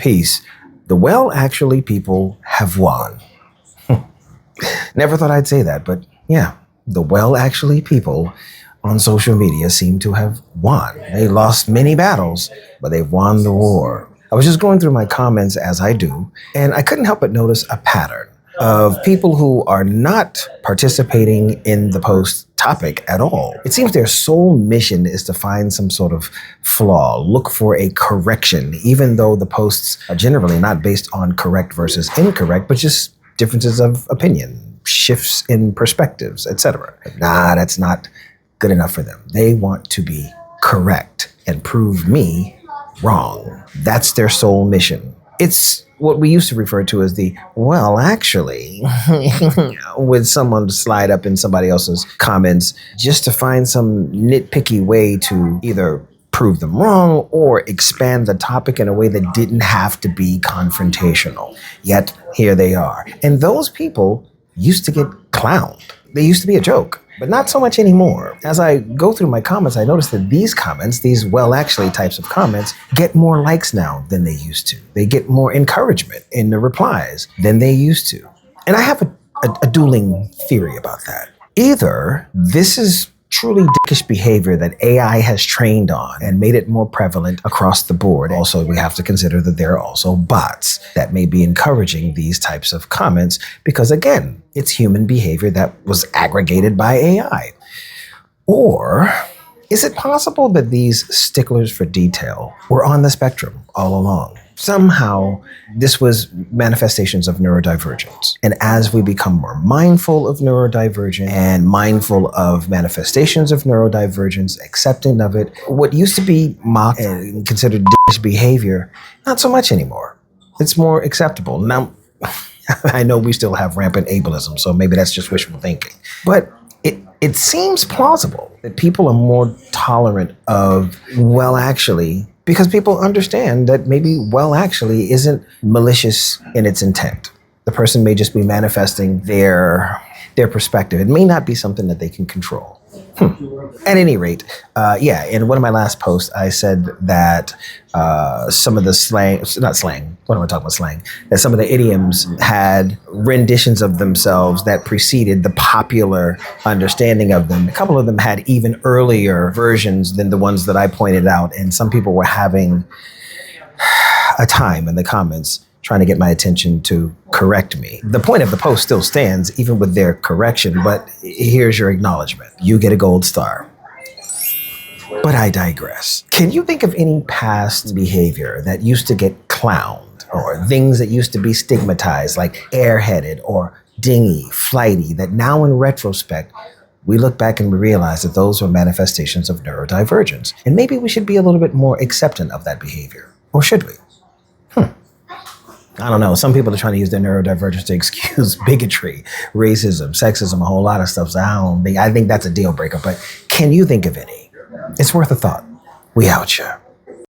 Peace. The well actually people have won. Never thought I'd say that, but yeah, the well actually people on social media seem to have won. They lost many battles, but they've won the war. I was just going through my comments as I do, and I couldn't help but notice a pattern of people who are not participating in the post topic at all. It seems their sole mission is to find some sort of flaw, look for a correction, even though the posts are generally not based on correct versus incorrect, but just differences of opinion, shifts in perspectives, etc. Nah, that's not good enough for them. They want to be correct and prove me wrong. That's their sole mission. It's what we used to refer to as the, well, actually, with someone to slide up in somebody else's comments just to find some nitpicky way to either prove them wrong or expand the topic in a way that didn't have to be confrontational. Yet here they are. And those people used to get clowned. They used to be a joke, but not so much anymore. As I go through my comments, I notice that these comments, these well actually types of comments, get more likes now than they used to. They get more encouragement in the replies than they used to. And I have a dueling theory about that. Either this is truly dickish behavior that AI has trained on and made it more prevalent across the board. Also, we have to consider that there are also bots that may be encouraging these types of comments because, again, it's human behavior that was aggregated by AI. Or is it possible that these sticklers for detail were on the spectrum all along? Somehow, this was manifestations of neurodivergence. And as we become more mindful of neurodivergence and mindful of manifestations of neurodivergence, accepting of it, what used to be mocked and considered dickish behavior, not so much anymore. It's more acceptable. Now, I know we still have rampant ableism, so maybe that's just wishful thinking. But it seems plausible that people are more tolerant of, well, actually, because people understand that maybe, well, actually isn't malicious in its intent. The person may just be manifesting their perspective. It may not be something that they can control. At any rate, in one of my last posts, I said that some of the slang, not slang, what am I talking about slang? That some of the idioms had renditions of themselves that preceded the popular understanding of them. A couple of them had even earlier versions than the ones that I pointed out, and some people were having a time in the comments trying to get my attention to correct me. The point of the post still stands, even with their correction, but here's your acknowledgement. You get a gold star. But I digress. Can you think of any past behavior that used to get clowned, or things that used to be stigmatized, like airheaded or dingy, flighty, that now in retrospect, we look back and we realize that those were manifestations of neurodivergence? And maybe we should be a little bit more acceptant of that behavior. Or should we? I don't know. Some people are trying to use their neurodivergence to excuse bigotry, racism, sexism, a whole lot of stuff. So I think that's a deal breaker. But can you think of any? It's worth a thought. We out here.